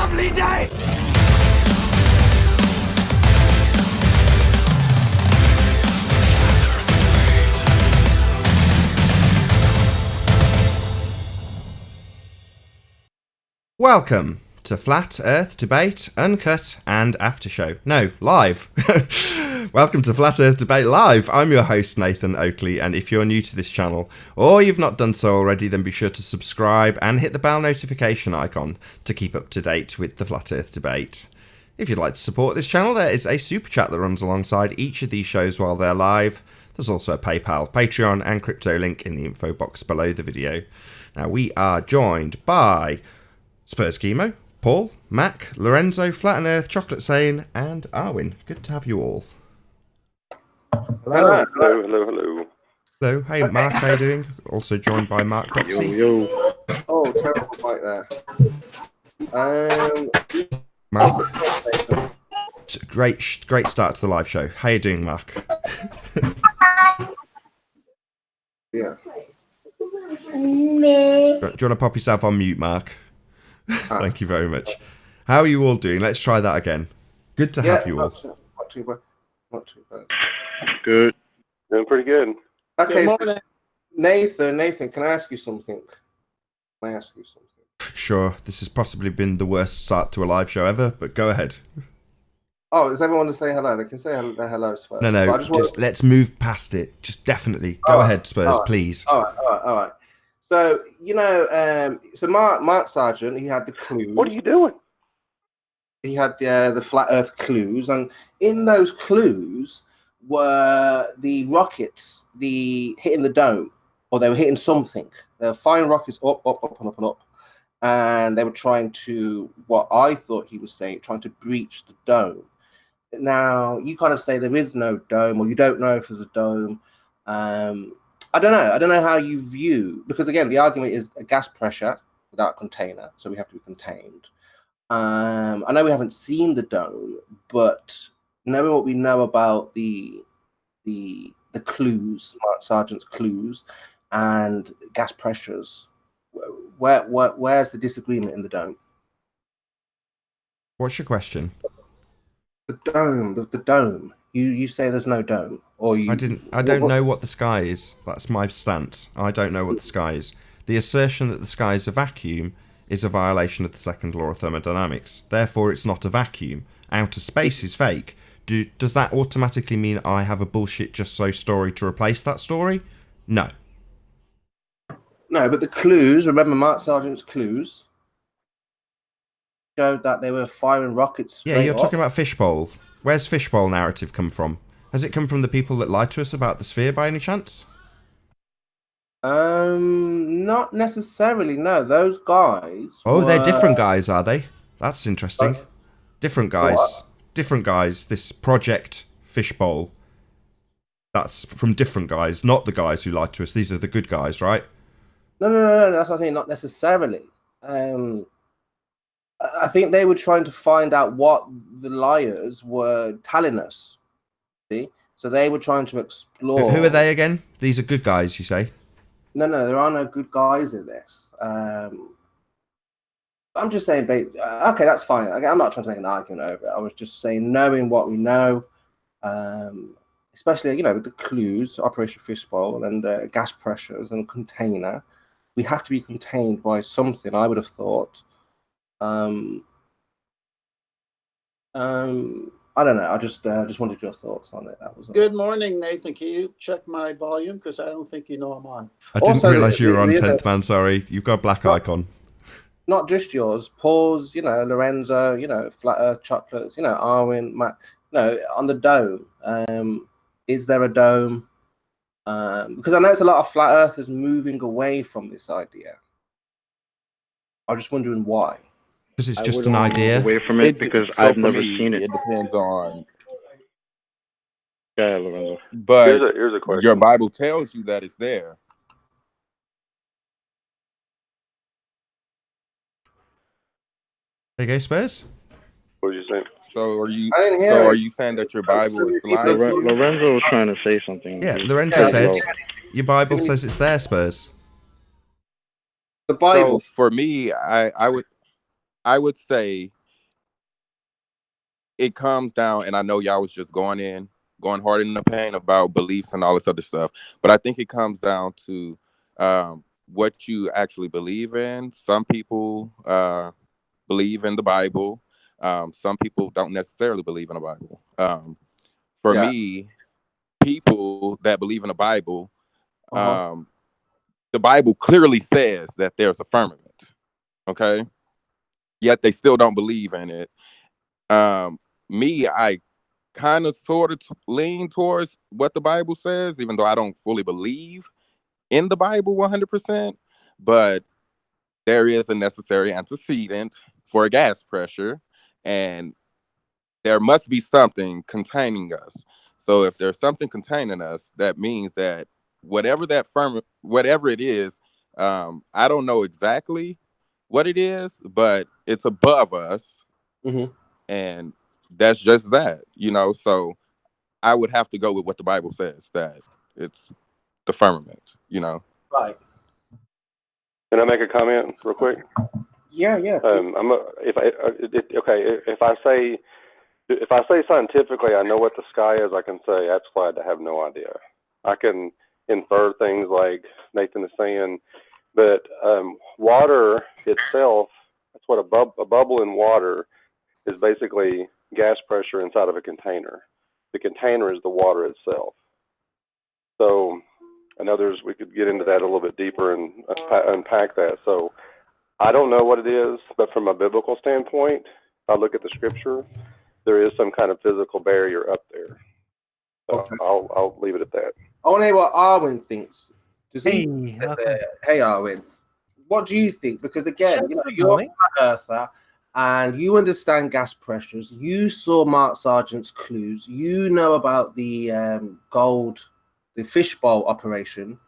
lovely day! Welcome to Flat Earth Debate Uncut and After Show. No, live. Welcome to Flat Earth Debate Live. I'm your host, Nathan Oakley, and if you're new to this channel, or you've not done so already, then be sure to subscribe and hit the bell notification icon to keep up to date with the Flat Earth Debate. If you'd like to support this channel, there is a super chat that runs alongside each of these shows while they're live. There's also a PayPal, Patreon, and crypto link in the info box below the video. Now, we are joined by Spurs Chemo, Paul, Mac, Lorenzo, Flat and Earth, Chocolate Sane, and Arwin. Good to have you all. Hello. Hello. Hello. Hey, Mark, how you doing? Also joined by Mark Doxy. Yo. Oh, terrible fight there. Mark. Great start to the live show. How you doing, Mark? Yeah. Do you want to pop yourself on mute, Mark? Thank you very much. How are you all doing? Let's try that again. Good to have you all. Not too bad. Not too bad. Good. Doing pretty good. Okay, so Nathan, can I ask you something? Sure, this has possibly been the worst start to a live show ever, but go ahead. Oh, does everyone want to say hello? They can say their hellos first. No, just let's move past it. Just definitely. Go ahead, Spurs, please. All right. So, so Mark Sargent, he had the clues. What are you doing? He had the flat Earth clues, and in those clues were the rockets, hitting the dome, or they were hitting something. They were firing rockets up, and up, and they were trying to, what I thought he was saying, trying to breach the dome. Now, you kind of say there is no dome, or you don't know if there's a dome. I don't know. I don't know how you view, because again, the argument is a gas pressure without a container, so we have to be contained. I know we haven't seen the dome, but knowing what we know about the clues, Mark Sargent's clues, and gas pressures, where's the disagreement in the dome? What's your question? The dome. You say there's no dome, or you? I don't know what the sky is. That's my stance. I don't know what the sky is. The assertion that the sky is a vacuum is a violation of the second law of thermodynamics. Therefore, it's not a vacuum. Outer space is fake. Does that automatically mean I have a bullshit just so story to replace that story? No. No, but the clues. Remember Mark Sargent's clues showed that they were firing rockets. Yeah, you're talking about fishbowl. Where's fishbowl narrative come from? Has it come from the people that lied to us about the sphere by any chance? Not necessarily. No, those guys. They're different guys, are they? That's interesting. Different guys. What? Different guys. This project fishbowl. That's from different guys, not the guys who lied to us. These are the good guys, right? No. That's what I'm saying. Not necessarily. I think they were trying to find out what the liars were telling us. See? So they were trying to explore. Who are they again? These are good guys, you say? No, there are no good guys in this. I'm just saying, okay, that's fine. I'm not trying to make an argument over it. I was just saying, knowing what we know, especially, with the clues, Operation Fishbowl, and gas pressures and container, we have to be contained by something, I would have thought. I don't know. I just wanted your thoughts on it. That was all. Good morning, Nathan. Can you check my volume? Because I don't think you know I'm on. I didn't realise you were on 10th man, sorry. You've got a black icon. Not just yours. Paul's, Lorenzo, Flat Earth Chocolates, Arwin, Matt, on the dome. Is there a dome? Because I know it's a lot of flat earthers moving away from this idea. I'm just wondering why. Because it's just an idea. Away from it because I've never seen it. It depends on. Yeah, Lorenzo. But here's a question. Your Bible tells you that it's there. There you go, Spurs. What did you say? So are you? I didn't hear So it. are you saying that your Bible is lying? Lorenzo was trying to say something. Yeah, Lorenzo said your Bible says it's there, Spurs. The Bible. So for me, I would. I would say it comes down, and I know y'all was just going hard in the paint about beliefs and all this other stuff, but I think it comes down to what you actually believe in. Some people believe in the Bible. Some people don't necessarily believe in the Bible. For me, people that believe in the Bible, the Bible clearly says that there's a firmament. Okay, yet they still don't believe in it. Me, I kind of sort of lean towards what the Bible says, even though I don't fully believe in the Bible 100%. But there is a necessary antecedent for gas pressure, and there must be something containing us. So if there's something containing us, that means that whatever it is, I don't know exactly what it is, but it's above us, and that's just that, So I would have to go with what the Bible says, that it's the firmament, Right. Can I make a comment real quick? Yeah. If I say scientifically I know what the sky is, I can say that's flat. I have no idea. I can infer things like Nathan is saying, but water itself, that's what a bubble in water is basically gas pressure inside of a container. The container is the water itself. So I know we could get into that a little bit deeper and unpack that. So I don't know what it is, but from a biblical standpoint, if I look at the scripture, there is some kind of physical barrier up there. So okay. I'll leave it at that. I want to hear what Arwin thinks. Hey, Arwin, what do you think? Because again, you're a flat earther and you understand gas pressures. You saw Mark Sargent's clues. You know about the the fishbowl operation.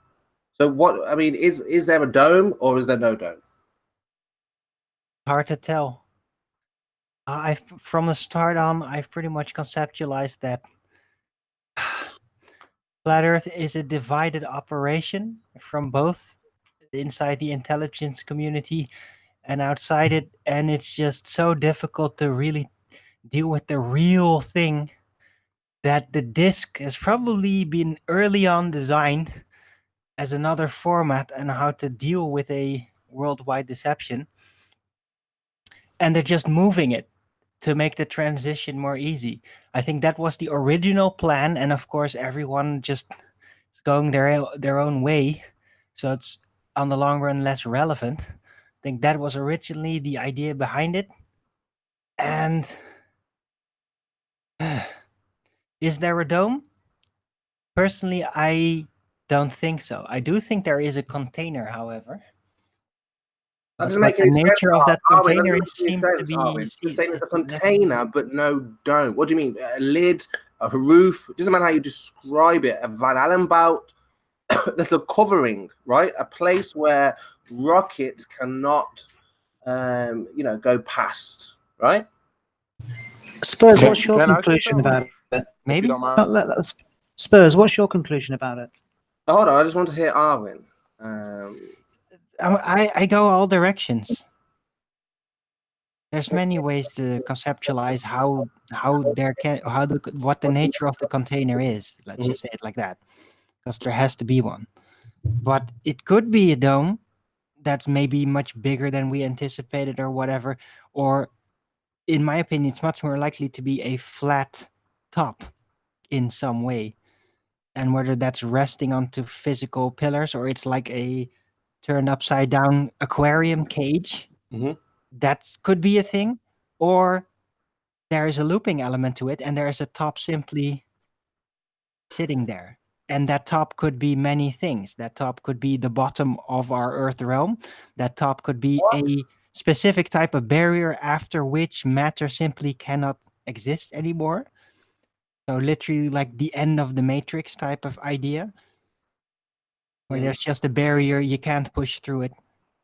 So is there a dome or is there no dome? Hard to tell. From the start on, I've pretty much conceptualized that Flat Earth is a divided operation from both inside the intelligence community and outside it, and it's just so difficult to really deal with the real thing that the disk has probably been early on designed as another format and how to deal with a worldwide deception. And they're just moving it to make the transition more easy. I think that was the original plan, and of course everyone just is going their own way, so it's on the long run less relevant. I think that was originally the idea behind it. And is there a dome? Personally, I don't think so. I do think there is a container, however. That doesn't make any sense. The nature of that container seems to be... You're saying it's a container, but no dome. What do you mean? A lid, a roof? It doesn't matter how you describe it. A Van Allen bout. There's a covering, right? A place where rockets cannot, go past, right? Spurs, what's your conclusion about it? Maybe. Spurs, what's your conclusion about it? Hold on, I just want to hear Arwin. I go all directions. There's many ways to conceptualize what the nature of the container is. Let's just say it like that, because there has to be one. But it could be a dome that's maybe much bigger than we anticipated or whatever. Or, in my opinion, it's much more likely to be a flat top in some way. And whether that's resting onto physical pillars or it's like a turned upside down aquarium cage, that could be a thing. Or there is a looping element to it and there is a top simply sitting there. And that top could be many things. That top could be the bottom of our Earth realm. That top could be a specific type of barrier after which matter simply cannot exist anymore. So literally like the end of the Matrix type of idea, where there's just a barrier, you can't push through it.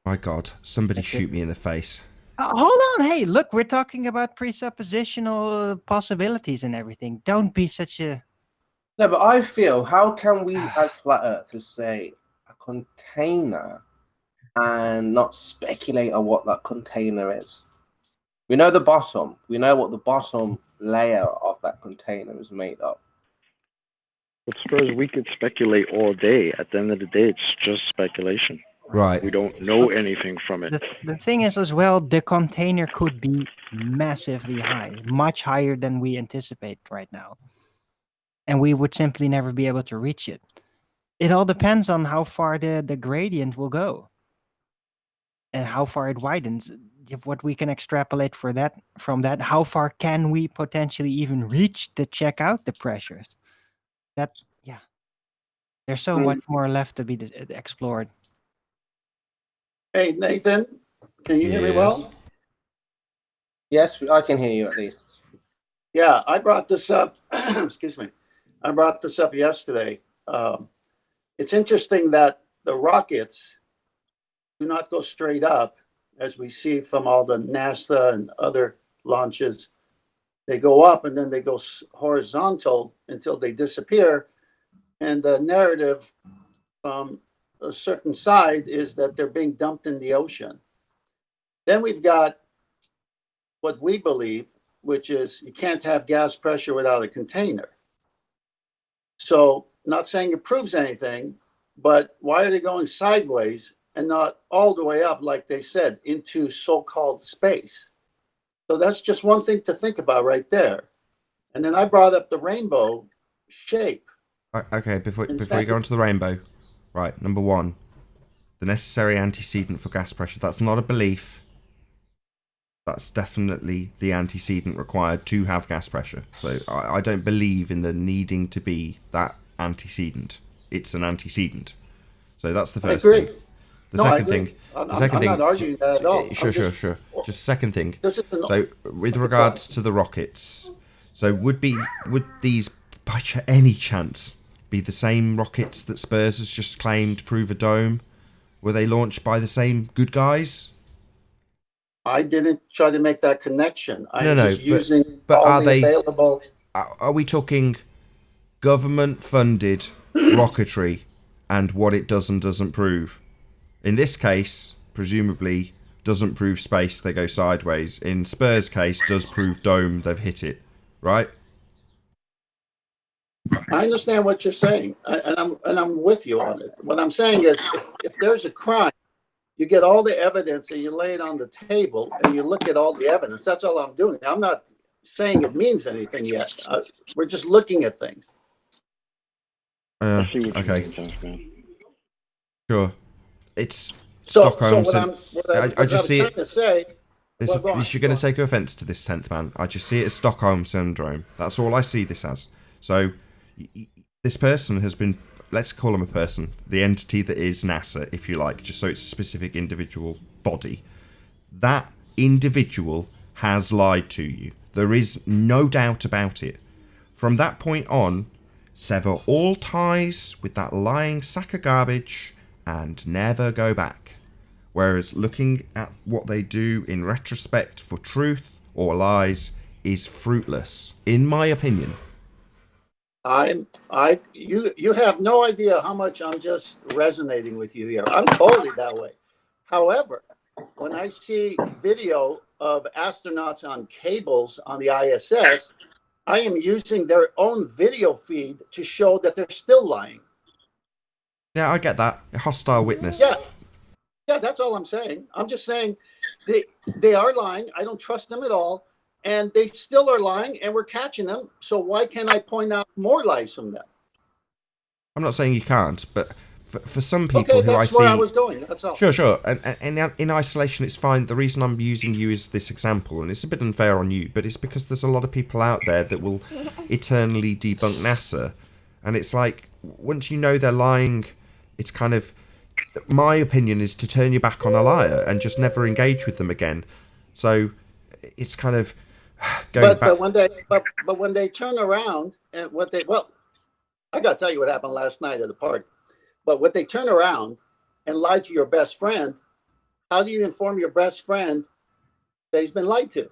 My God, somebody shoot me in the face. Hold on, hey, look, we're talking about presuppositional possibilities and everything. Don't be such a... No, but I feel, how can we as flat earthers say a container and not speculate on what that container is? We know the bottom. We know what the bottom layer of that container is made of. But Spurs, we could speculate all day. At the end of the day, it's just speculation. Right. We don't know anything from it. The thing is as well, the container could be massively high, much higher than we anticipate right now. And we would simply never be able to reach it. It all depends on how far the gradient will go and how far it widens. What we can extrapolate from that, how far can we potentially even reach to check out the pressures? There's so much more left to be explored. Hey, Nathan, can you hear me well? Yes, I can hear you at least. Yeah, I brought this up. Excuse me. I brought this up yesterday. It's interesting that the rockets do not go straight up, as we see from all the NASA and other launches. They go up and then they go horizontal until they disappear. And the narrative from a certain side is that they're being dumped in the ocean. Then we've got what we believe, which is you can't have gas pressure without a container. So, not saying it proves anything, but why are they going sideways and not all the way up, like they said, into so-called space? So that's just one thing to think about right there. And then I brought up the rainbow shape. Okay, before you go on to the rainbow, right, number one, the necessary antecedent for gas pressure, that's not a belief. That's definitely the antecedent required to have gas pressure. So I don't believe in the needing to be that antecedent. It's an antecedent. So that's the first thing. The second thing. I'm not arguing that at all. Sure. Just second thing. So with regards to the rockets, so would these by any chance be the same rockets that Spurs has just claimed prove a dome? Were they launched by the same good guys? I didn't try to make that connection. Using all the available. Are we talking government-funded rocketry and what it does and doesn't prove? In this case, presumably, doesn't prove space, they go sideways. In Spurs' case, does prove dome, they've hit it, right? I understand what you're saying, and I'm with you on it. What I'm saying is, if there's a crime, you get all the evidence and you lay it on the table and you look at all the evidence. That's all I'm doing. I'm not saying it means anything yet. We're just looking at things. Okay. Sure. It's So Stockholm. I just see it. You're going to take offence to this, 10th man. I just see it as Stockholm syndrome. That's all I see this as. So this person has been, let's call him a person, the entity that is NASA, if you like, just so it's a specific individual body. That individual has lied to you. There is no doubt about it. From that point on, sever all ties with that lying sack of garbage and never go back. Whereas looking at what they do in retrospect for truth or lies is fruitless, in my opinion. You have no idea how much I'm just resonating with you here. I'm totally that way. However, when I see video of astronauts on cables on the ISS, I am using their own video feed to show that they're still lying. Yeah, I get that. A hostile witness. Yeah, that's all I'm saying. I'm just saying they are lying. I don't trust them at all. And they still are lying, and we're catching them. So why can't I point out more lies from them? I'm not saying you can't, but for some people who I see... that's where I was going. That's all. Sure. And in isolation, it's fine. The reason I'm using you is this example, and it's a bit unfair on you, but it's because there's a lot of people out there that will eternally debunk NASA. And it's like, once you know they're lying, it's kind of... My opinion is to turn your back on a liar and just never engage with them again. So it's kind of... But when they turn around and I got to tell you what happened last night at the party. But when they turn around and lie to your best friend, how do you inform your best friend that he's been lied to?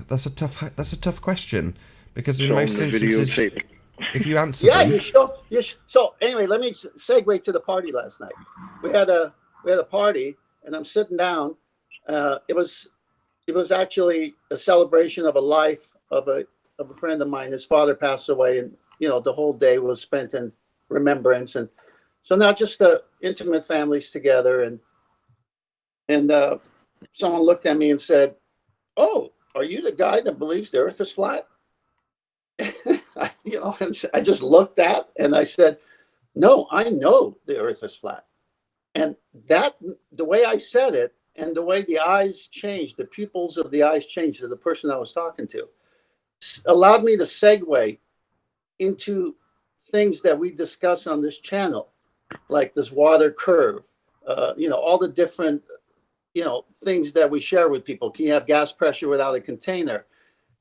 That's a tough question, because in most instances, if you answer them, So anyway, let me segue to the party last night. We had a party, and I'm sitting down. It was actually a celebration of a life of a friend of mine. His father passed away, and the whole day was spent in remembrance. And so not just the intimate families together, and someone looked at me and said, "Oh, are you the guy that believes the Earth is flat?" I just looked at and I said, "No, I know the Earth is flat." And that, the way I said it, and the way the eyes changed, the pupils of the eyes changed to the person I was talking to, allowed me to segue into things that we discuss on this channel, like this water curve, all the different, things that we share with people. Can you have gas pressure without a container?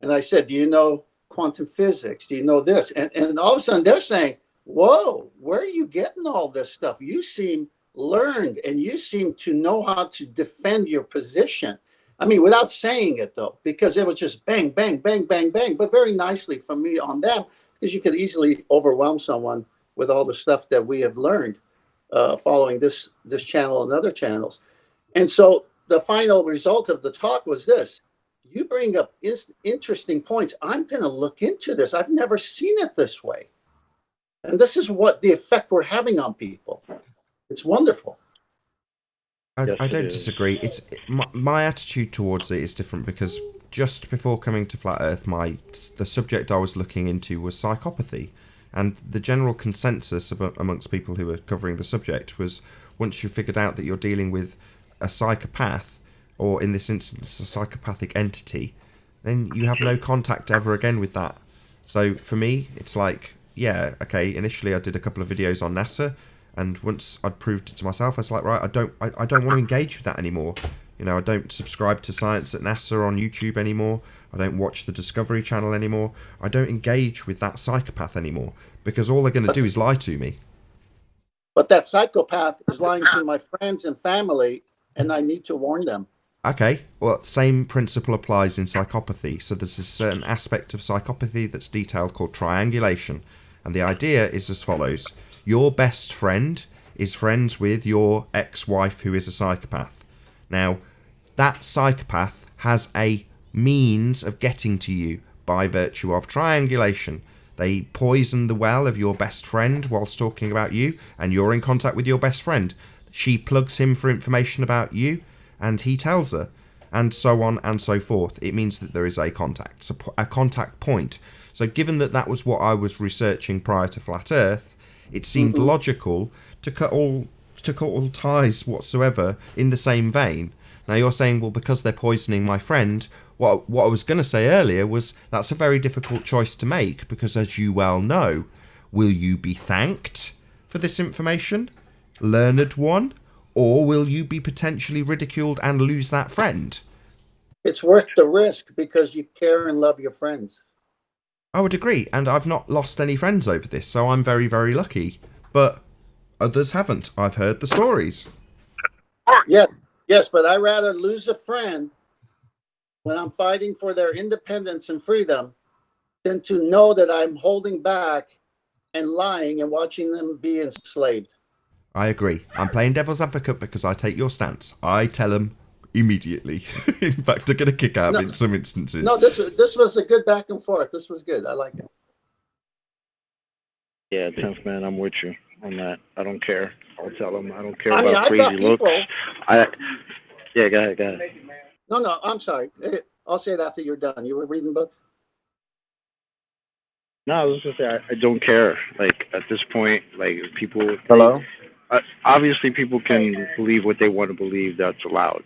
And I said, do you know quantum physics? Do you know this? And all of a sudden they're saying, whoa, where are you getting all this stuff? You seem learned and you seem to know how to defend your position. I mean, without saying it though, because it was just bang, bang, bang, bang, bang, but very nicely from me on them, because you could easily overwhelm someone with all the stuff that we have learned following this channel and other channels. And so the final result of the talk was this: you bring up interesting points. I'm going to look into this. I've never seen it this way. And this is what the effect we're having on people. It's wonderful. I Yes, don't it is. disagree. It's my attitude towards it is different, because just before coming to Flat Earth, the subject I was looking into was psychopathy, and the general consensus amongst people who were covering the subject was, once you figured out that you're dealing with a psychopath, or in this instance a psychopathic entity, then you have no contact ever again with that. So for me, it's like, yeah, okay, initially I did a couple of videos on NASA, and once I'd proved it to myself, I was like, right, I don't want to engage with that anymore. I don't subscribe to Science at NASA on YouTube anymore. I don't watch the Discovery Channel anymore. I don't engage with that psychopath anymore, because all they're going to do is lie to me. But that psychopath is lying to my friends and family, and I need to warn them. Okay, well, same principle applies in psychopathy. So there's a certain aspect of psychopathy that's detailed called triangulation. And the idea is as follows. Your best friend is friends with your ex-wife, who is a psychopath. Now, that psychopath has a means of getting to you by virtue of triangulation. They poison the well of your best friend whilst talking about you, and you're in contact with your best friend. She plugs him for information about you, and he tells her, and so on and so forth. It means that there is a contact point. So given that that was what I was researching prior to Flat Earth, it seemed logical to cut all ties whatsoever in the same vein. Now you're saying, well, because they're poisoning my friend, what I was going to say earlier was that's a very difficult choice to make, because as you well know, will you be thanked for this information, learned one, or will you be potentially ridiculed and lose that friend? It's worth the risk because you care and love your friends. I would agree, and I've not lost any friends over this, so I'm very, very lucky. But others haven't. I've heard the stories. Yes, but I'd rather lose a friend when I'm fighting for their independence and freedom than to know that I'm holding back and lying and watching them be enslaved. I agree. I'm playing devil's advocate because I take your stance. I tell them immediately. In fact, I get a kick out of it in some instances. No, this was a good back and forth. This was good. I like it. Yeah, 10th man, I'm with you on that. I don't care. I'll tell them I don't care I mean, about I've got crazy looks. people. Yeah, go ahead. No, I'm sorry. I'll say it after you're done. You were reading books? No, I was just gonna say I don't care. Like at this point, like people. Hello? Obviously, people can believe what they want to believe. That's allowed,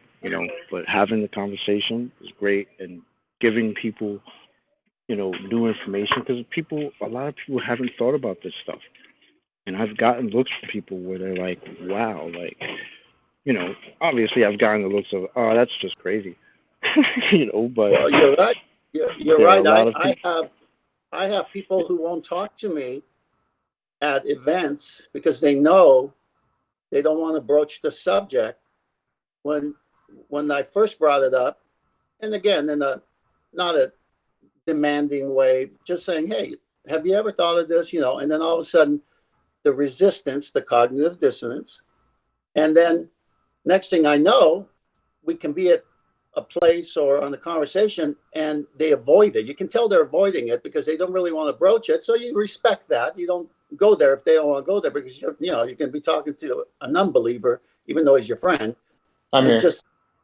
But having the conversation is great, and giving people, new information, because a lot of people haven't thought about this stuff. And I've gotten looks from people where they're like, "Wow," like, obviously I've gotten the looks of, "Oh, that's just crazy," But Well, you're right. You're right. I have people who won't talk to me at events because they know they don't want to broach the subject. When I first brought it up, and again, in a not a demanding way, just saying, "Hey, have you ever thought of this?" And then all of a sudden, the resistance, the cognitive dissonance, and then next thing I know, we can be at a place or on a conversation and they avoid it. You can tell they're avoiding it because they don't really want to broach it. So you respect that. You don't go there if they don't want to go there because you can be talking to an unbeliever even though he's your friend. It's just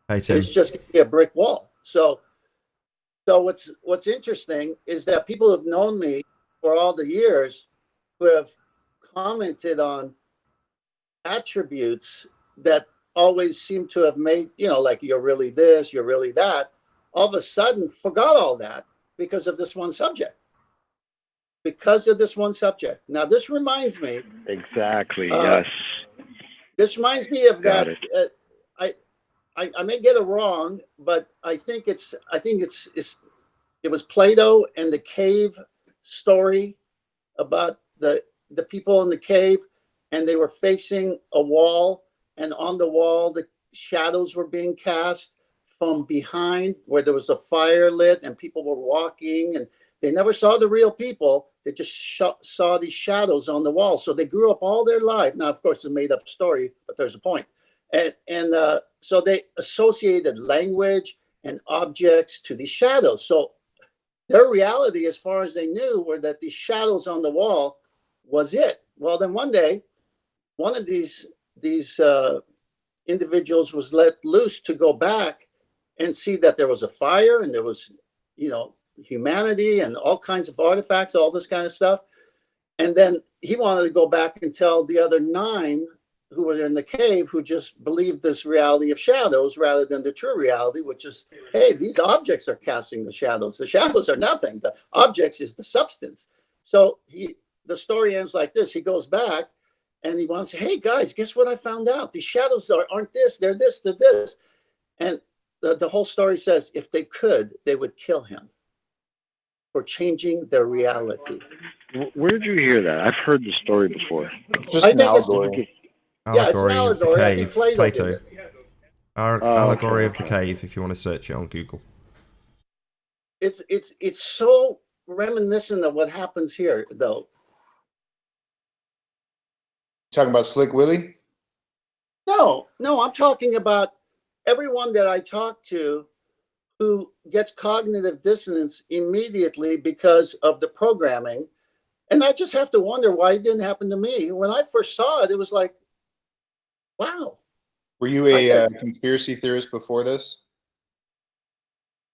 it's just gonna be a brick wall. So what's interesting is that people who've known me for all the years who have commented on attributes that always seem to have made, like you're really this, you're really that, all of a sudden forgot all that because of this one subject. Because of this one subject. Now, this reminds me. Exactly. Yes. This reminds me of that. I may get it wrong, but I think it was Plato and the cave story about the people in the cave, and they were facing a wall, and on the wall the shadows were being cast from behind where there was a fire lit and people were walking, and they never saw the real people. They just saw these shadows on the wall. So they grew up all their life. Now, of course, it's a made up story, but there's a point. And so they associated language and objects to these shadows. So their reality, as far as they knew, were that these shadows on the wall was it. Well, then one day, one of these individuals was let loose to go back and see that there was a fire and there was, humanity and all kinds of artifacts, all this kind of stuff. And then he wanted to go back and tell the other 9 who were in the cave who just believed this reality of shadows rather than the true reality, which is, hey, these objects are casting the shadows. The shadows are nothing. The objects is the substance. So the story ends like this. He goes back and he wants to say, hey, guys, guess what I found out? These shadows aren't this, they're this, they're this. And the whole story says if they could, they would kill him for changing their reality. Where did you hear that? I've heard the story before. Just an allegory. Yeah, it's an allegory. I think Plato did it. Allegory of the cave, if you want to search it on Google. It's so reminiscent of what happens here, though. Talking about Slick Willie? No, I'm talking about everyone that I talk to who gets cognitive dissonance immediately because of the programming. And I just have to wonder why it didn't happen to me. When I first saw it, it was like, wow. Were you a conspiracy theorist before this?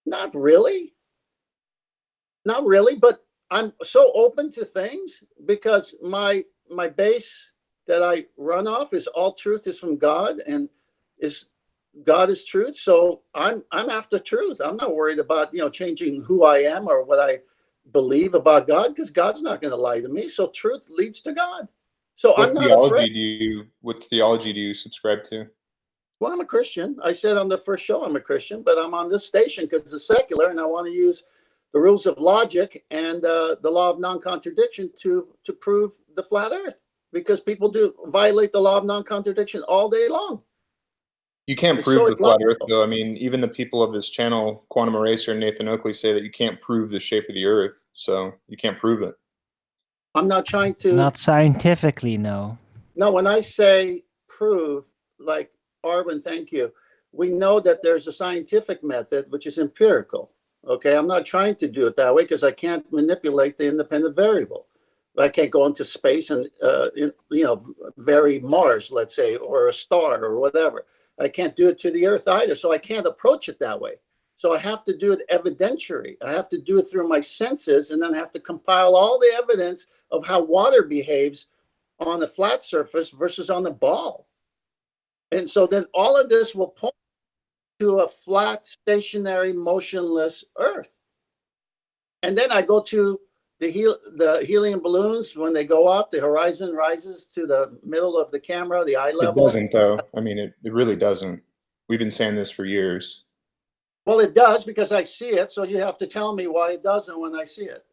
Not really. Not really, but I'm so open to things because my base that I run off is all truth is from God and God is truth. So I'm after truth. I'm not worried about, changing who I am or what I believe about God because God's not going to lie to me. So truth leads to God. So I'm not afraid. What theology do you subscribe to? Well, I'm a Christian. I said on the first show I'm a Christian, but I'm on this station because it's secular and I want to use the rules of logic and the law of non-contradiction to prove the flat earth because people do violate the law of non-contradiction all day long. You can't prove the flat earth, though. I mean, even the people of this channel, Quantum Eraser and Nathan Oakley, say that you can't prove the shape of the earth. So you can't prove it. I'm not trying to. Not scientifically, no. No, when I say prove, like Arvin, thank you. We know that there's a scientific method, which is empirical. Okay, I'm not trying to do it that way because I can't manipulate the independent variable. I can't go into space and, vary Mars, let's say, or a star or whatever. I can't do it to the earth either. So I can't approach it that way. So I have to do it evidentiary. I have to do it through my senses and then have to compile all the evidence of how water behaves on a flat surface versus on a ball. And so then all of this will point to a flat, stationary, motionless earth. And then I go to the helium balloons. When they go up, the horizon rises to the middle of the camera, the eye level. It doesn't, though. I mean, it really doesn't. We've been saying this for years. Well, it does because I see it. So you have to tell me why it doesn't when I see it.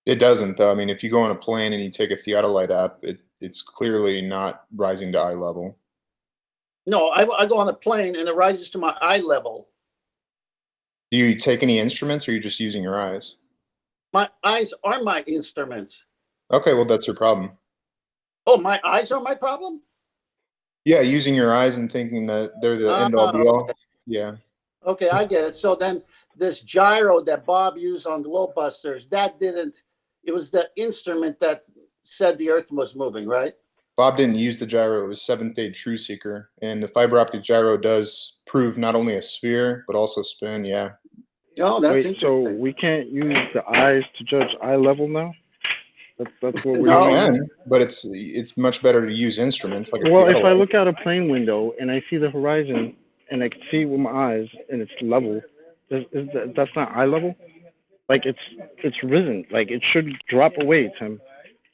It doesn't, though. I mean, if you go on a plane and you take a theodolite app, it's clearly not rising to eye level. No, I go on a plane and it rises to my eye level. Do you take any instruments or are you just using your eyes? My eyes are my instruments. Okay, well, that's your problem. Oh, my eyes are my problem? Yeah, using your eyes and thinking that they're the end all be all. Okay. Yeah. Okay, I get it. So then this gyro that Bob used on Globebusters, that didn't, it was the instrument that said the Earth was moving, right? Bob didn't use the gyro. It was Seventh-day True Seeker. And the fiber optic gyro does prove not only a sphere, but also spin. Yeah. Oh, that's Wait, interesting. so we can't use the eyes to judge eye level now? That's what we're No. You doing. can, but it's much better to use instruments like a Well, if I theodolite. look out a plane window and I see the horizon and I can see with my eyes and it's level, that's not eye level? Like it's risen. Like it should drop away, Tim.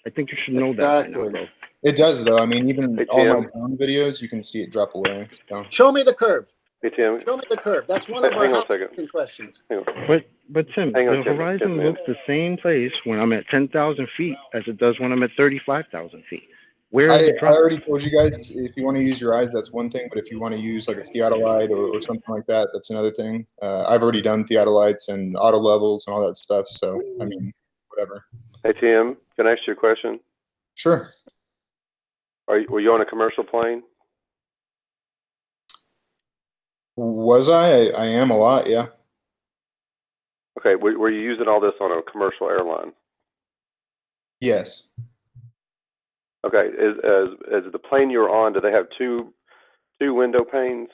I think you should know that by now, Exactly. bro. It does, though. I mean, even Hey, all my Tim. drone videos, you can see it drop away. So. Show me the curve. Hey, Tim. Show me the curve. That's one of our Hang on a second. housekeeping questions. Hang on. But Tim, Hang on, the Tim. horizon Yes, ma'am. looks the same place when I'm at 10,000 feet as it does when I'm at 35,000 feet. Where is it I dropping? already told you guys, if you want to use your eyes, that's one thing. But if you want to use like a theodolite or something like that, that's another thing. I've already done theodolites and auto levels and all that stuff. So, I mean, whatever. Hey, Tim, can I ask you a question? Sure. Were you on a commercial plane? Was I? I am a lot, yeah. Okay, were you using all this on a commercial airline? Yes. Okay, is the plane you were on, do they have two window panes?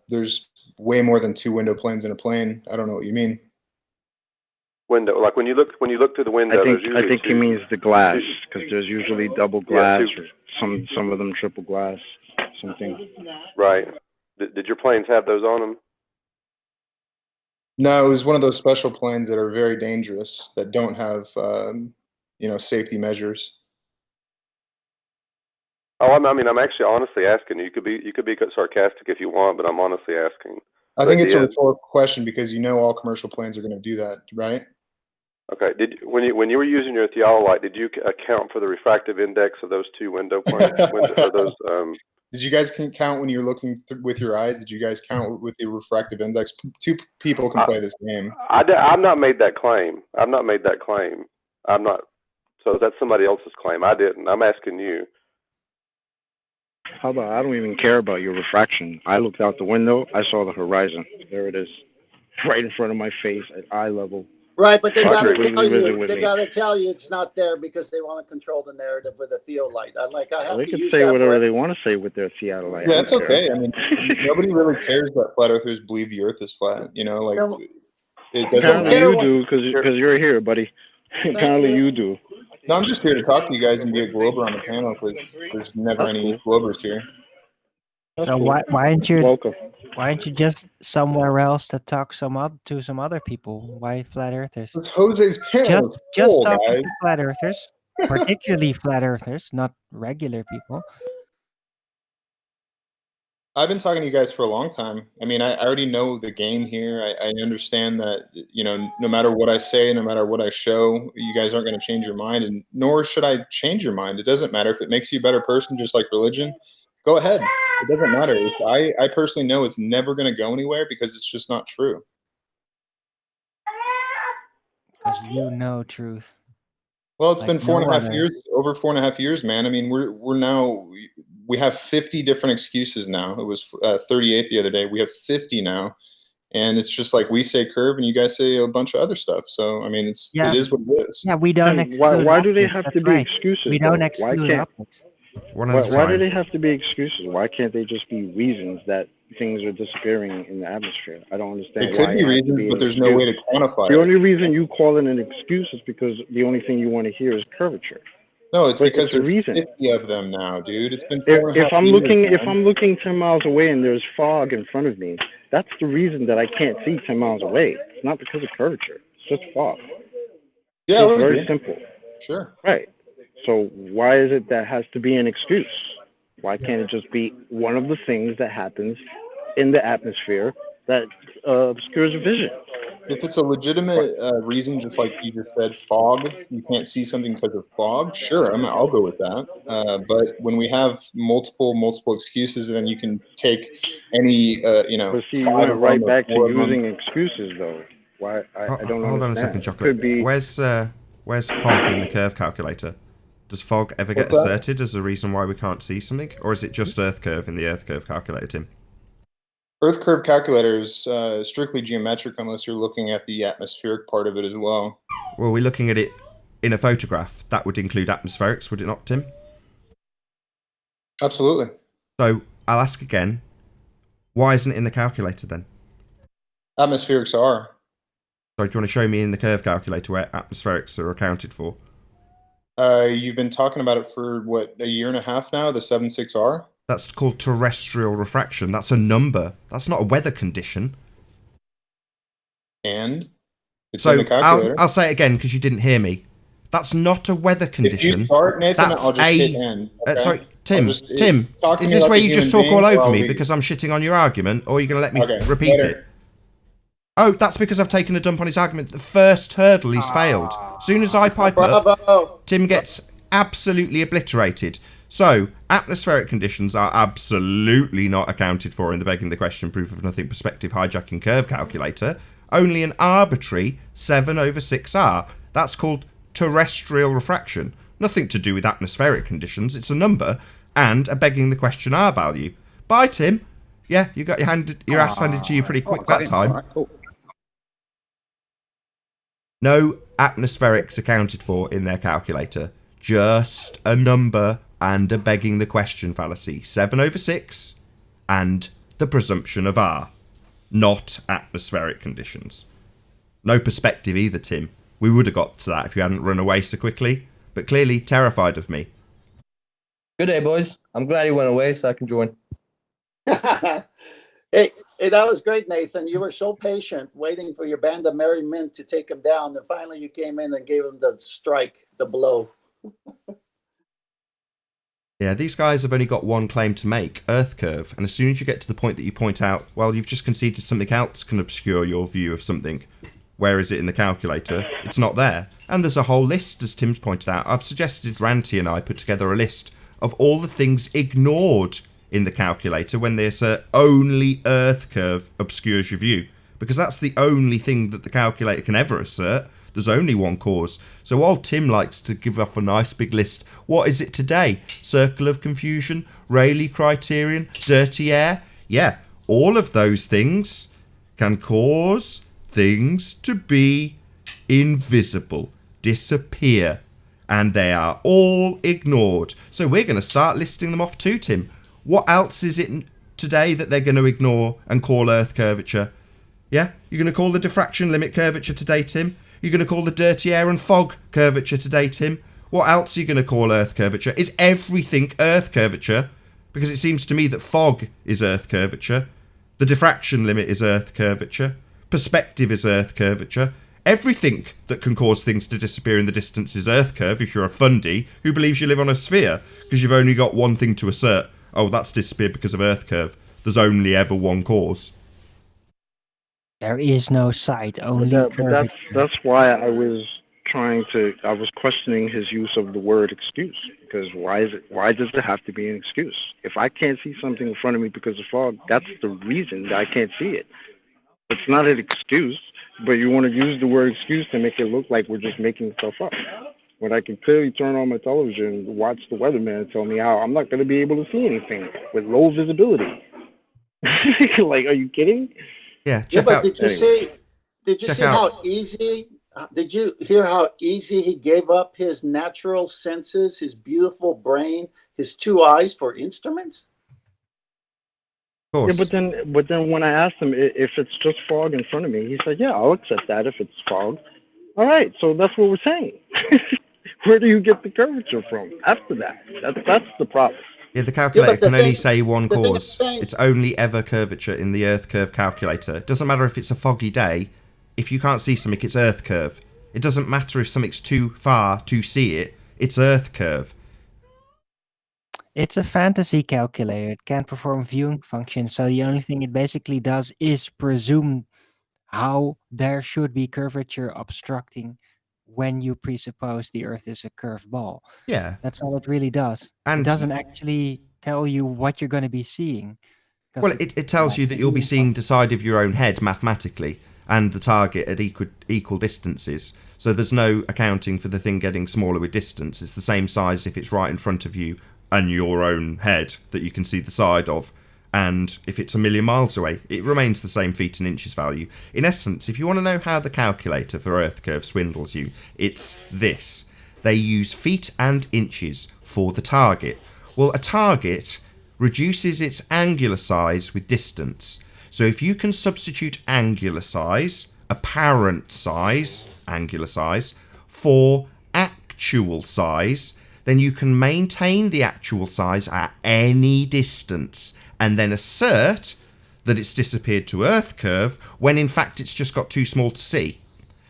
There's way more than 2 window planes in a plane. I don't know what you mean. Window, like when you look through the window, there's usually I think he two. means the glass because there's usually double glass two. or some of them triple glass, something. Right. Did your planes have those on them? No, it was one of those special planes that are very dangerous that don't have, safety measures. Oh, I'm actually honestly asking you. You could be sarcastic if you want, but I'm honestly asking. I think it's a rhetorical question because all commercial planes are going to do that, right? Okay. When you were using your theodolite, did you account for the refractive index of those two window planes? Did you guys count when you're looking with your eyes? Did you guys count with the refractive index? 2 people can play this game. I've not made that claim. I'm not. So that's somebody else's claim. I didn't. I'm asking you. How about I don't even care about your refraction. I looked out the window. I saw the horizon. There it is, right in front of my face at eye level. Right, but they got to Completely risen with they me. got to tell you it's not there because they want to control the narrative with a theolite. I have They to can use say that whatever for they want to say with their theodolite. Yeah, that's okay. I mean, nobody really cares that flat earthers believe the Earth is flat. It doesn't Apparently matter. you do because you're here, buddy. Apparently you do. No, I'm just here to talk to you guys and be a glober on the panel because there's never any globers here. So why aren't you welcome? Why aren't you just somewhere else to talk to some other people? Why flat earthers? It's Jose's panel. Just talking to flat earthers, particularly flat earthers, not regular people. I've been talking to you guys for a long time. I mean, I already know the game here. I understand that, no matter what I say, no matter what I show, you guys aren't going to change your mind, and nor should I change your mind. It doesn't matter if it makes you a better person, just like religion. Go ahead. It doesn't matter. I personally know it's never going to go anywhere because it's just not true. Because you know truth. Well, it's been 4.5 years, over 4.5 years, man. I mean, we have 50 different excuses now. It was 38 the other day. We have 50 now. And it's just like we say curve and you guys say a bunch of other stuff. So, I mean, it is what it is. Yeah, we don't exclude why do they optics, have to be excuses? We don't exclude optics. Why do they have to be excuses? Why can't they just be reasons that things are disappearing in the atmosphere? I don't understand. It could be reasons, but there's no way to quantify it. The only reason you call it an excuse is because the only thing you want to hear is curvature. No, it's because there's 50 of them now, dude. It's been 4.5 years. If I'm looking 10 miles away and there's fog in front of me, that's the reason that I can't see 10 miles away. It's not because of curvature. It's just fog. Yeah, it's very simple. Sure. Right. So why is it that has to be an excuse? Why can't it just be one of the things that happens in the atmosphere that obscures vision? If it's a legitimate reason, just like you just said, fog, you can't see something because of fog, sure, I'll go with that. But when we have multiple excuses, then you can take any, But see, you went right back to using excuses, though. Why? I don't understand. Hold on a second, Chocolate. Where's fog in the curve calculator? Does fog ever get asserted as a reason why we can't see something? Or is it just Earth curve in the Earth curve calculator, Tim? Earth curve calculator is strictly geometric unless you're looking at the atmospheric part of it as well. Well, we're looking at it in a photograph. That would include atmospherics, would it not, Tim? Absolutely. So I'll ask again, why isn't it in the calculator then? Atmospherics are. Sorry, do you want to show me in the curve calculator where atmospherics are accounted for? You've been talking about it for, what, a year and a half now, the 76R? That's called terrestrial refraction. That's a number. That's not a weather condition. And? It's in the calculator. I'll say it again because you didn't hear me. That's not a weather condition. If you start, Nathan, that's I'll just hit end. Okay? Sorry, Tim, is this where you just talk all over me because I'm shitting on your argument, or are you going to let me repeat it? Oh, that's because I've taken a dump on his argument. The first hurdle he's failed. As soon as I pipe up, Tim gets absolutely obliterated. So, atmospheric conditions are absolutely not accounted for in the begging the question proof of nothing perspective hijacking curve calculator. Only an arbitrary 7/6R. That's called terrestrial refraction. Nothing to do with atmospheric conditions. It's a number and a begging the question R value. Bye, Tim. Yeah, you got your ass handed to you pretty quick that time. Right, cool. No atmospherics accounted for in their calculator. Just a number and a begging the question fallacy. 7/6 and the presumption of R. Not atmospheric conditions. No perspective either, Tim. We would have got to that if you hadn't run away so quickly, but clearly terrified of me. Good day, boys. I'm glad he went away so I can join. Hey, that was great, Nathan. You were so patient, waiting for your band of merry men to take him down, and finally you came in and gave him the strike, the blow. Yeah, these guys have only got one claim to make, Earth curve, and as soon as you get to the point that you point out, well, you've just conceded something else can obscure your view of something. Where is it in the calculator? It's not there. And there's a whole list, as Tim's pointed out. I've suggested Ranty and I put together a list of all the things ignored in the calculator when they assert only Earth curve obscures your view. Because that's the only thing that the calculator can ever assert. There's only one cause. So while Tim likes to give off a nice big list, what is it today? Circle of confusion, Rayleigh criterion, dirty air? Yeah, all of those things can cause things to be invisible, disappear, and they are all ignored. So we're going to start listing them off too, Tim. What else is it today that they're going to ignore and call Earth curvature? Yeah? You're going to call the diffraction limit curvature today, Tim? You're going to call the dirty air and fog curvature today, Tim? What else are you going to call Earth curvature? Is everything Earth curvature? Because it seems to me that fog is Earth curvature. The diffraction limit is Earth curvature. Perspective is Earth curvature. Everything that can cause things to disappear in the distance is Earth curve if you're a fundy who believes you live on a sphere because you've only got one thing to assert. Oh, that's disappeared because of Earth curve. There's only ever one cause. There is no site, only But that's why I was questioning his use of the word excuse, because why does it have to be an excuse? If I can't see something in front of me because of fog, that's the reason that I can't see it. It's not an excuse, but you want to use the word excuse to make it look like we're just making stuff up. When I can clearly turn on my television, watch the weatherman and tell me how I'm not going to be able to see anything with low visibility. Like, are you kidding? Yeah, Yeah, but out. did you see how easy? Did you hear how easy he gave up his natural senses, his beautiful brain, his two eyes for instruments? Of course. Yeah, but then when I asked him if it's just fog in front of me, he said, "Yeah, I'll accept that if it's fog." All right, so that's what we're saying. Where do you get the curvature from after that? That's the problem. Yeah, the calculator can only say one cause. It's only ever curvature in the Earth curve calculator. It doesn't matter if it's a foggy day. If you can't see something, it's Earth curve. It doesn't matter if something's too far to see it. It's Earth curve. It's a fantasy calculator. It can't perform viewing functions. So the only thing it basically does is presume how there should be curvature obstructing when you presuppose the Earth is a curved ball. Yeah. That's all it really does. And it doesn't actually tell you what you're going to be seeing. Well, it tells you that you'll be seeing the side of your own head mathematically and the target at equal distances. So there's no accounting for the thing getting smaller with distance. It's the same size if it's right in front of you and your own head that you can see the side of. And if it's a million miles away, it remains the same feet and inches value. In essence, if you want to know how the calculator for Earth curve swindles you, it's this. They use feet and inches for the target. Well, a target reduces its angular size with distance. So if you can substitute angular size, apparent size, angular size, for actual size, then you can maintain the actual size at any distance and then assert that it's disappeared to Earth curve when in fact it's just got too small to see.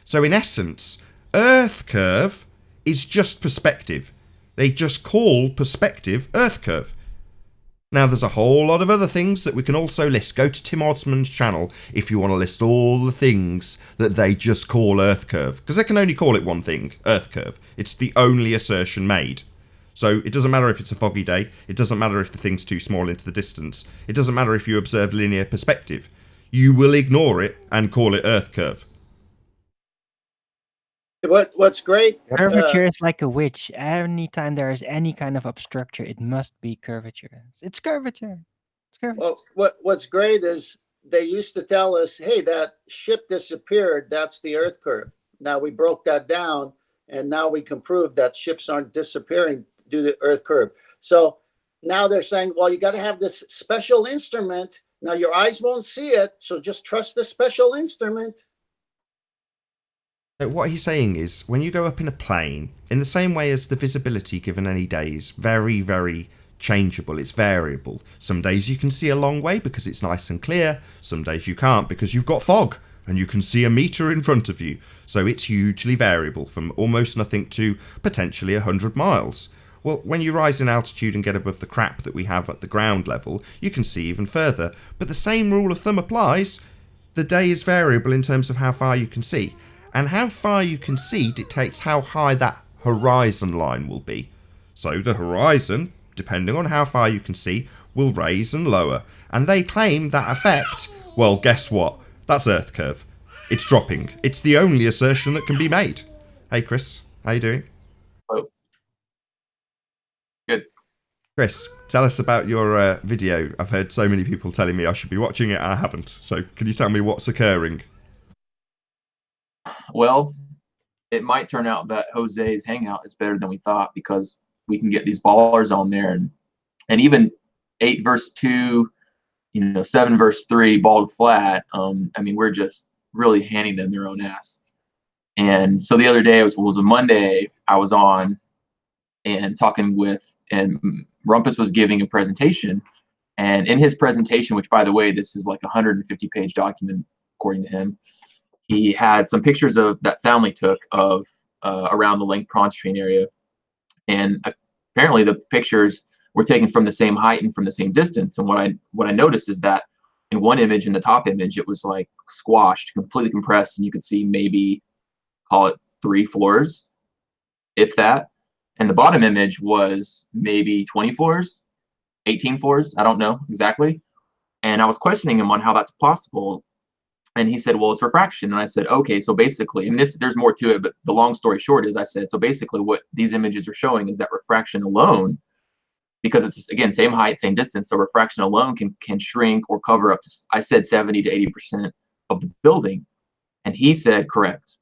So in essence, Earth curve is just perspective. They just call perspective Earth curve. Now there's a whole lot of other things that we can also list. Go to Tim Osman's channel if you want to list all the things that they just call Earth curve. Because they can only call it one thing, Earth curve. It's the only assertion made. So it doesn't matter if it's a foggy day. It doesn't matter if the thing's too small into the distance. It doesn't matter if you observe linear perspective. You will ignore it and call it Earth curve. What's great? Curvature is like a witch. Anytime there is any kind of obstructure, it must be curvature. It's curvature. It's curvature. Well, what's great is they used to tell us, hey, that ship disappeared. That's the Earth curve. Now we broke that down, and now we can prove that ships aren't disappearing due to Earth curve. So now they're saying, well, you got to have this special instrument. Now your eyes won't see it, so just trust the special instrument. What he's saying is, when you go up in a plane, in the same way as the visibility given any day is very, very changeable, it's variable. Some days you can see a long way because it's nice and clear. Some days you can't because you've got fog and you can see a metre in front of you. So it's hugely variable from almost nothing to potentially 100 miles. Well, when you rise in altitude and get above the crap that we have at the ground level, you can see even further. But the same rule of thumb applies. The day is variable in terms of how far you can see. And how far you can see dictates how high that horizon line will be. So the horizon, depending on how far you can see, will raise and lower. And they claim that effect, well, guess what? That's Earth curve. It's dropping. It's the only assertion that can be made. Hey, Chris, how you doing? Oh. Good. Chris, tell us about your video. I've heard so many people telling me I should be watching it and I haven't. So can you tell me what's occurring? Well, it might turn out that Jose's hangout is better than we thought because we can get these ballers on there and even 8 verse 2, 7 verse 3 bald flat. I mean, we're just really handing them their own ass. And so the other day was a Monday. I was on and talking and Rumpus was giving a presentation, and in his presentation, which by the way, this is like a 150-page document according to him. He had some pictures of that Soundly took of around the Lake Pontchartrain area, and apparently the pictures were taken from the same height and from the same distance. And what I noticed is that in one image, in the top image, it was like squashed, completely compressed, and you could see maybe call it 3 floors, if that. And the bottom image was maybe 20 floors, 18 floors, I don't know exactly. And I was questioning him on how that's possible. And he said, well, it's refraction. And I said, okay, so basically, and there's more to it, but the long story short is I said, so basically what these images are showing is that refraction alone, because it's, again, same height, same distance, so refraction alone can shrink or cover up to, I said 70 to 80% of the building. And he said, correct.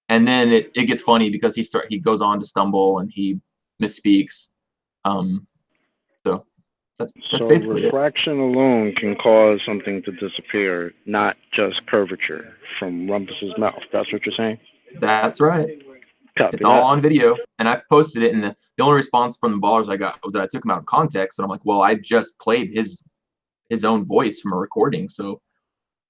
And then it gets funny because he goes on to stumble and he misspeaks. So that's basically refraction alone can cause something to disappear, not just curvature from Rumpus's mouth. That's what you're saying? That's right. Copy it's all on video, and I posted it, and the only response from the ballers I got was that I took him out of context, and I'm like, well, I just played his own voice from a recording, so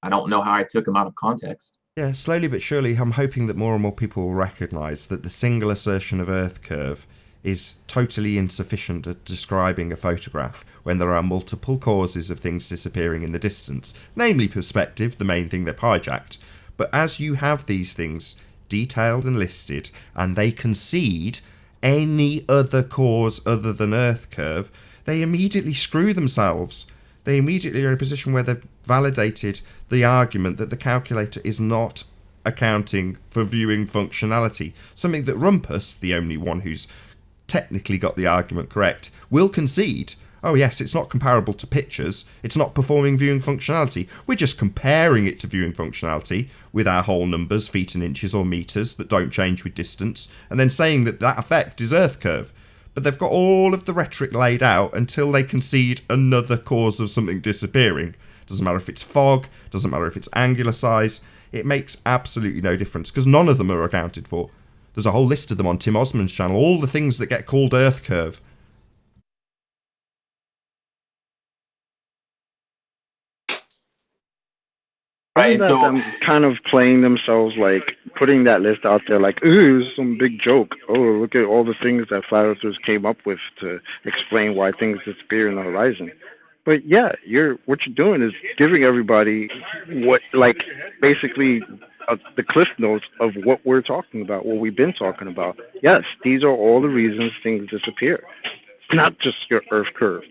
I don't know how I took him out of context. Yeah, slowly but surely, I'm hoping that more and more people will recognise that the single assertion of Earth curve is totally insufficient at describing a photograph when there are multiple causes of things disappearing in the distance, namely perspective, the main thing they've hijacked. But as you have these things detailed and listed, and they concede any other cause other than Earth curve, they immediately screw themselves. They immediately are in a position where they've validated the argument that the calculator is not accounting for viewing functionality. Something that Rumpus, the only one who's technically got the argument correct, will concede. Oh yes, it's not comparable to pictures, it's not performing viewing functionality. We're just comparing it to viewing functionality with our whole numbers, feet and inches or meters, that don't change with distance, and then saying that that effect is Earth curve. But they've got all of the rhetoric laid out until they concede another cause of something disappearing. Doesn't matter if it's fog, doesn't matter if it's angular size, it makes absolutely no difference, because none of them are accounted for. There's a whole list of them on Tim Osman's channel, all the things that get called Earth curve. Isn't that them kind of playing themselves, like putting that list out there, like, ooh, this is some big joke. Oh, look at all the things that flat earthers came up with to explain why things disappear in the horizon. But yeah, what you're doing is giving everybody what, like, basically the cliff notes of what we're talking about, what we've been talking about. Yes, these are all the reasons things disappear. It's not just your Earth curve.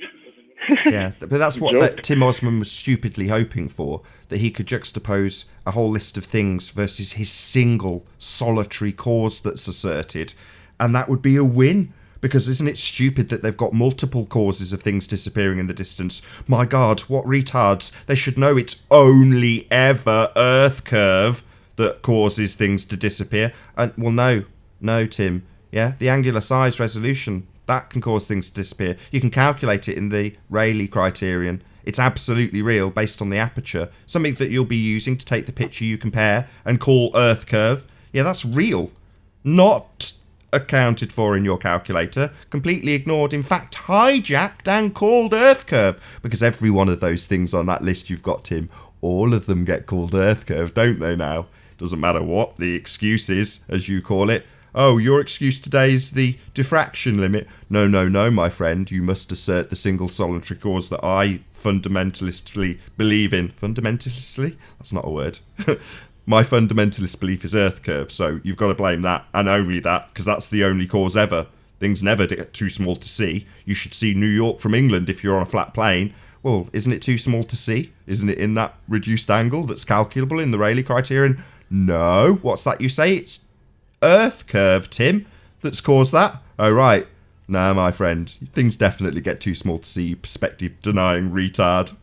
Yeah, but that's what Tim Osman was stupidly hoping for, that he could juxtapose a whole list of things versus his single solitary cause that's asserted, and that would be a win. Because isn't it stupid that they've got multiple causes of things disappearing in the distance? My God, what retards. They should know it's only ever Earth curve that causes things to disappear. And, well, no, Tim. Yeah, the angular size resolution, that can cause things to disappear. You can calculate it in the Rayleigh criterion. It's absolutely real based on the aperture. Something that you'll be using to take the picture you compare and call Earth curve. Yeah, that's real. Not accounted for in your calculator, completely ignored, in fact hijacked and called Earth curve, because every one of those things on that list you've got, Tim, all of them get called Earth curve, don't they now? Doesn't matter what the excuse is, as you call it. Oh, your excuse today is the diffraction limit. No, my friend, you must assert the single solitary cause that I fundamentalistly believe in. Fundamentalistically? That's not a word. My fundamentalist belief is Earth curve, so you've got to blame that, and only that, because that's the only cause ever. Things never get too small to see. You should see New York from England if you're on a flat plane. Well, isn't it too small to see? Isn't it in that reduced angle that's calculable in the Rayleigh criterion? No. What's that you say? It's Earth curve, Tim, that's caused that? Oh, right. Nah, my friend. Things definitely get too small to see, you perspective-denying retard.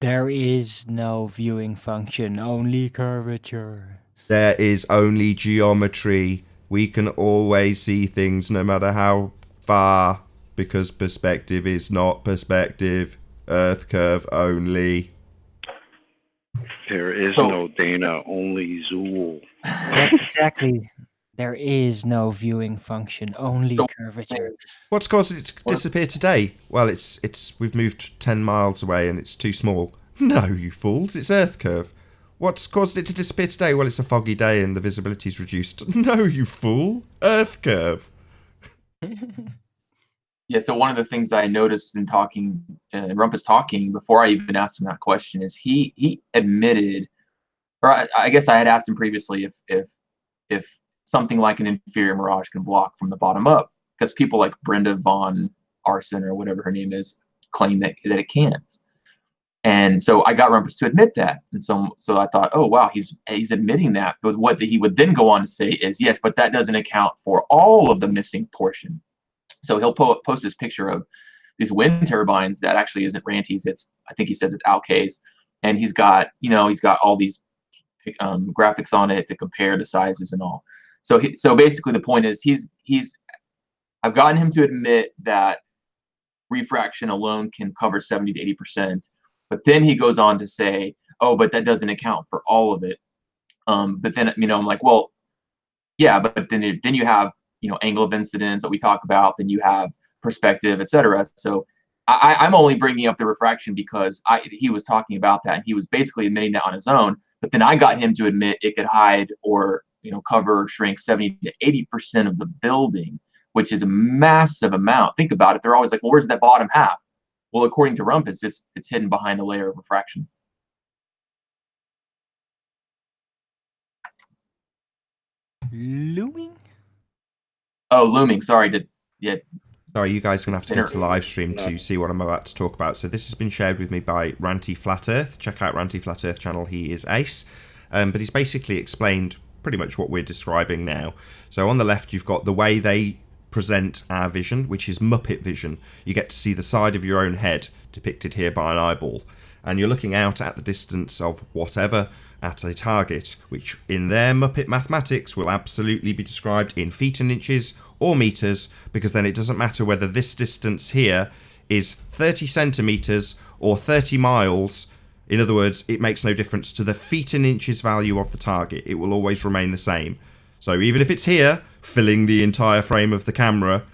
There is no viewing function, only curvature. There is only geometry. We can always see things no matter how far, because perspective is not perspective. Earth curve only. There is no Dana, only Zool. Yeah, exactly. There is no viewing function, only curvature. What's caused it to disappear today? Well, we've moved 10 miles away and it's too small. No, you fools, it's Earth curve. What's caused it to disappear today? Well, it's a foggy day and the visibility's reduced. No, you fool, Earth curve. Yeah, so one of the things I noticed in talking, Rumpus talking, before I even asked him that question, is he admitted, or I guess I had asked him previously if something like an inferior mirage can block from the bottom up, because people like Brenda Von Arson or whatever her name is claim that it can't. And so I got Rumpus to admit that, and so I thought, oh wow, he's admitting that. But what he would then go on to say is, yes, but that doesn't account for all of the missing portion. So he'll post this picture of these wind turbines that actually isn't Ranty's. I think he says it's Alkay's, and he's got all these graphics on it to compare the sizes and all. So basically the point is I've gotten him to admit that refraction alone can cover 70 to 80%, but then he goes on to say, oh, but that doesn't account for all of it. But then I'm like, well, yeah, but then you have angle of incidence that we talk about, then you have perspective, etc. So I'm only bringing up the refraction because he was talking about that, and he was basically admitting that on his own. But then I got him to admit it could hide or cover or shrink 70 to 80% of the building, which is a massive amount. Think about it. They're always like, well, where's that bottom half? Well, according to Rumpus, it's hidden behind a layer of refraction. Looming? Oh, looming. Sorry. Sorry, you guys are going to have to go to the live stream to see what I'm about to talk about. So this has been shared with me by Ranty Flat Earth. Check out Ranty Flat Earth channel. He is ace. but he's basically explained pretty much what we're describing now. So on the left, you've got the way they present our vision, which is Muppet vision. You get to see the side of your own head, depicted here by an eyeball. And you're looking out at the distance of whatever at a target, which in their Muppet mathematics will absolutely be described in feet and inches or meters, because then it doesn't matter whether this distance here is 30 centimeters or 30 miles. In other words, it makes no difference to the feet and inches value of the target. It will always remain the same. So even if it's here, filling the entire frame of the camera,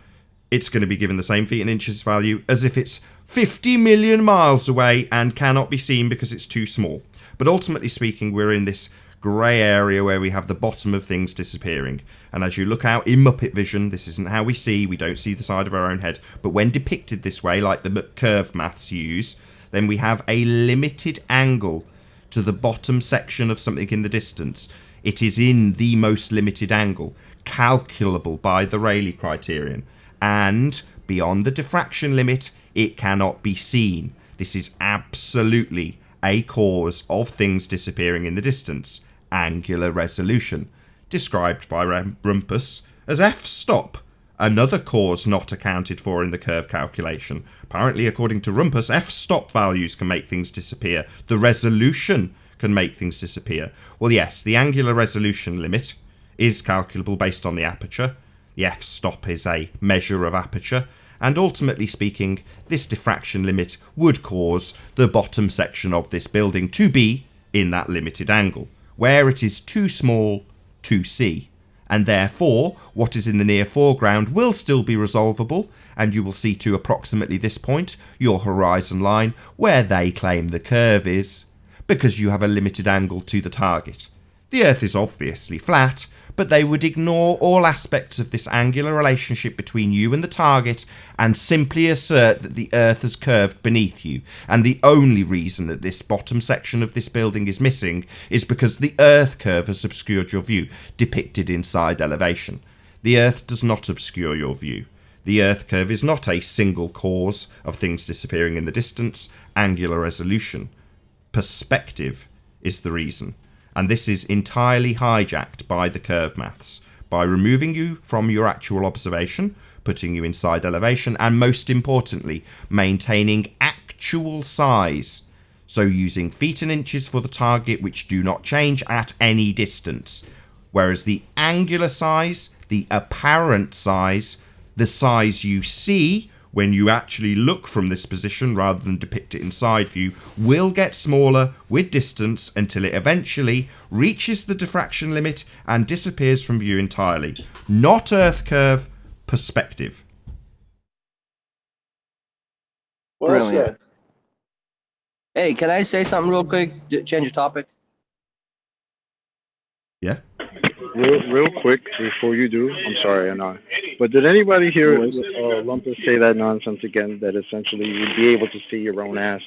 it's going to be given the same feet and inches value as if it's 50 million miles away and cannot be seen because it's too small. But ultimately speaking, we're in this grey area where we have the bottom of things disappearing. And as you look out in Muppet vision, this isn't how we see. We don't see the side of our own head. But when depicted this way, like the curve maths use, then we have a limited angle to the bottom section of something in the distance. It is in the most limited angle, calculable by the Rayleigh criterion. And beyond the diffraction limit, it cannot be seen. This is absolutely a cause of things disappearing in the distance. Angular resolution, described by Rumpus as f-stop, another cause not accounted for in the curve calculation. Apparently, according to Rumpus, f-stop values can make things disappear. The resolution can make things disappear. Well, yes, the angular resolution limit is calculable based on the aperture. The f-stop is a measure of aperture. And ultimately speaking, this diffraction limit would cause the bottom section of this building to be in that limited angle, where it is too small to see. And therefore, what is in the near foreground will still be resolvable, and you will see to approximately this point your horizon line where they claim the curve is, because you have a limited angle to the target. The Earth is obviously flat, but they would ignore all aspects of this angular relationship between you and the target and simply assert that the Earth has curved beneath you, and the only reason that this bottom section of this building is missing is because the Earth curve has obscured your view, depicted in side elevation. The Earth does not obscure your view. The Earth curve is not a single cause of things disappearing in the distance. Angular resolution, perspective, is the reason. And this is entirely hijacked by the curve maths, by removing you from your actual observation, putting you inside elevation, and most importantly, maintaining actual size. So using feet and inches for the target, which do not change at any distance. Whereas the angular size, the apparent size, the size you see when you actually look from this position rather than depict it in side view, will get smaller with distance until it eventually reaches the diffraction limit and disappears from view entirely. Not Earth curve, perspective. Well said. Hey, can I say something real quick? Change the topic. Yeah. Real quick before you do, I'm sorry, Anna, but did anybody hear Lumpus say that nonsense again? That essentially you'd be able to see your own ass.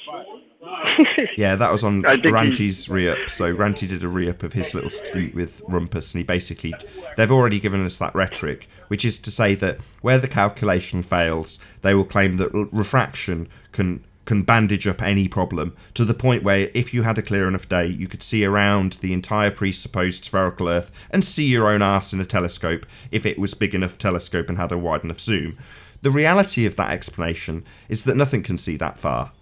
Yeah, that was on Ranty's re-up. So Ranty did a re-up of his little stint with Rumpus, and he basically, they've already given us that rhetoric, which is to say that where the calculation fails, they will claim that refraction can bandage up any problem, to the point where if you had a clear enough day, you could see around the entire presupposed spherical Earth and see your own arse in a telescope if it was big enough telescope and had a wide enough zoom. The reality of that explanation is that nothing can see that far,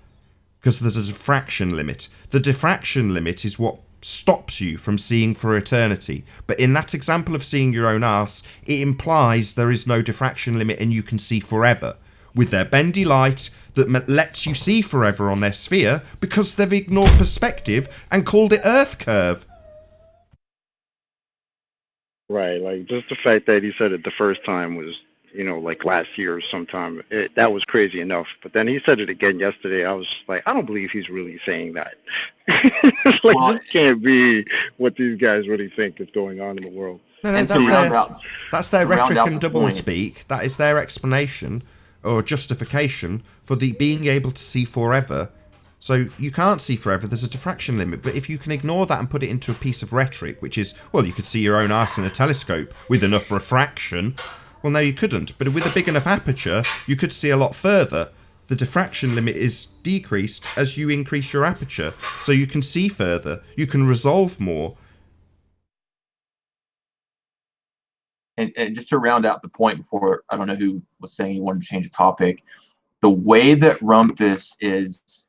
because there's a diffraction limit. The diffraction limit is what stops you from seeing for eternity. But in that example of seeing your own arse, it implies there is no diffraction limit and you can see forever. With their bendy light that lets you see forever on their sphere, because they've ignored perspective and called it Earth curve. Right, like just the fact that he said it the first time was, you know, like last year or sometime, that was crazy enough. But then he said it again yesterday. I was like, I don't believe he's really saying that. It's like, this can't be what these guys really think is going on in the world. No, that's their rhetoric and doublespeak. That is their explanation or justification for the being able to see forever. So you can't see forever, there's a diffraction limit, but if you can ignore that and put it into a piece of rhetoric, which is, well, you could see your own arse in a telescope with enough refraction, well, no, you couldn't. But with a big enough aperture, you could see a lot further. The diffraction limit is decreased as you increase your aperture, so you can see further, you can resolve more, and just to round out the point before, I don't know who was saying he wanted to change the topic. The way that Rumpus is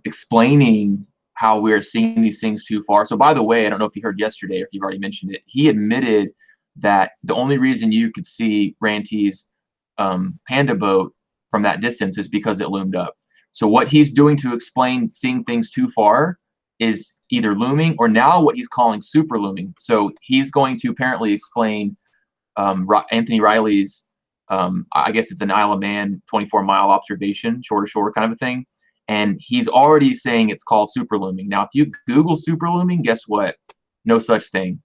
explaining how we're seeing these things too far. So by the way, I don't know if you heard yesterday or if you've already mentioned it, he admitted that the only reason you could see Ranty's panda boat from that distance is because it loomed up. So what he's doing to explain seeing things too far is either looming or now what he's calling super looming. So he's going to apparently explain Anthony Riley's, I guess it's an Isle of Man 24-mile observation, shore to shore kind of a thing. And he's already saying it's called super looming. Now, if you Google super looming, guess what? No such thing.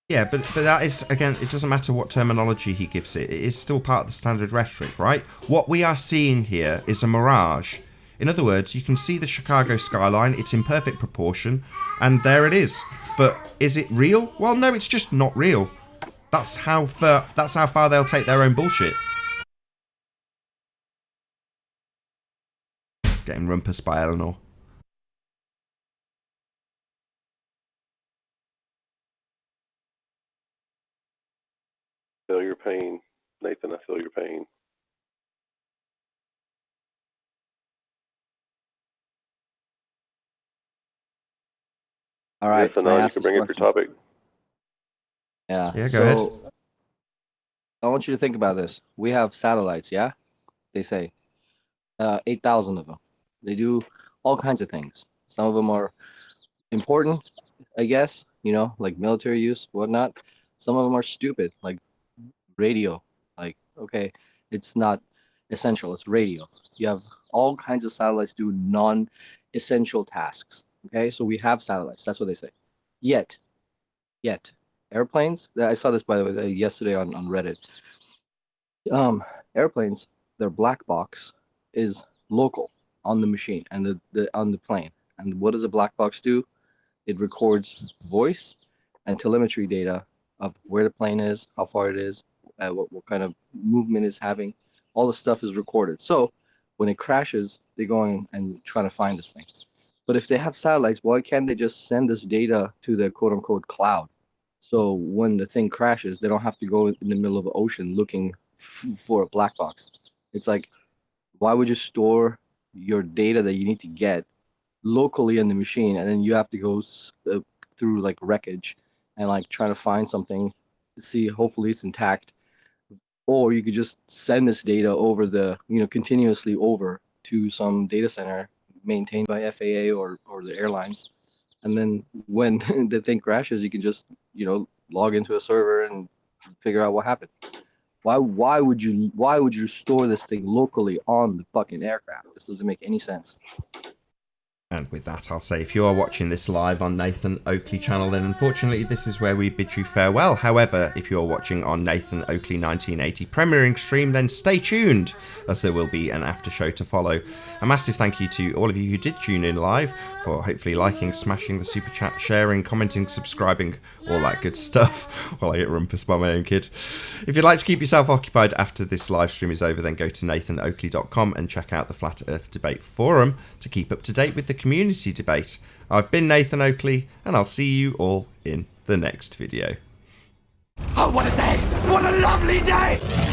Yeah, but that is, again, it doesn't matter what terminology he gives it. It is still part of the standard rhetoric, right? What we are seeing here is a mirage. In other words, you can see the Chicago skyline. It's in perfect proportion. And there it is. But is it real? Well, no, it's just not real. That's how far they'll take their own bullshit. Getting rumpus by Eleanor. Feel your pain, Nathan. I feel your pain. All right. Yes, you can bring up your topic. Yeah. Yeah, go ahead. I want you to think about this. We have satellites, yeah? They say 8,000 of them. They do all kinds of things. Some of them are important, I guess, you know, like military use, whatnot. Some of them are stupid, like radio. Like, okay, it's not essential. It's radio. You have all kinds of satellites do non-essential tasks. Okay, so we have satellites. That's what they say. Yet, airplanes. I saw this, by the way, yesterday on Reddit. Airplanes, their black box is local on the machine and on the plane. And what does a black box do? It records voice and telemetry data of where the plane is, how far it is, what kind of movement it's having. All the stuff is recorded. So when it crashes, they go in and try to find this thing. But if they have satellites, why can't they just send this data to the quote unquote cloud? So when the thing crashes, they don't have to go in the middle of the ocean looking for a black box. It's like, why would you store your data that you need to get locally in the machine, and then you have to go through like wreckage and like try to find something to see, hopefully it's intact, or you could just send this data over continuously over to some data center maintained by FAA or the airlines, and then when the thing crashes, you can just log into a server and figure out what happened. Why would you store this thing locally on the fucking aircraft? This doesn't make any sense. And with that, I'll say, if you are watching this live on Nathan Oakley channel, then unfortunately this is where we bid you farewell. However, if you're watching on Nathan Oakley 1980 premiering stream, then stay tuned, as there will be an after show to follow. A massive thank you to all of you who did tune in live, for hopefully liking, smashing the super chat, sharing, commenting, subscribing, all that good stuff, while I get rumpus by my own kid. If you'd like to keep yourself occupied after this live stream is over, then go to nathanoakley.com and check out the Flat Earth Debate Forum to keep up to date with the community debate. I've been Nathan Oakley, and I'll see you all in the next video. Oh, what a day! What a lovely day!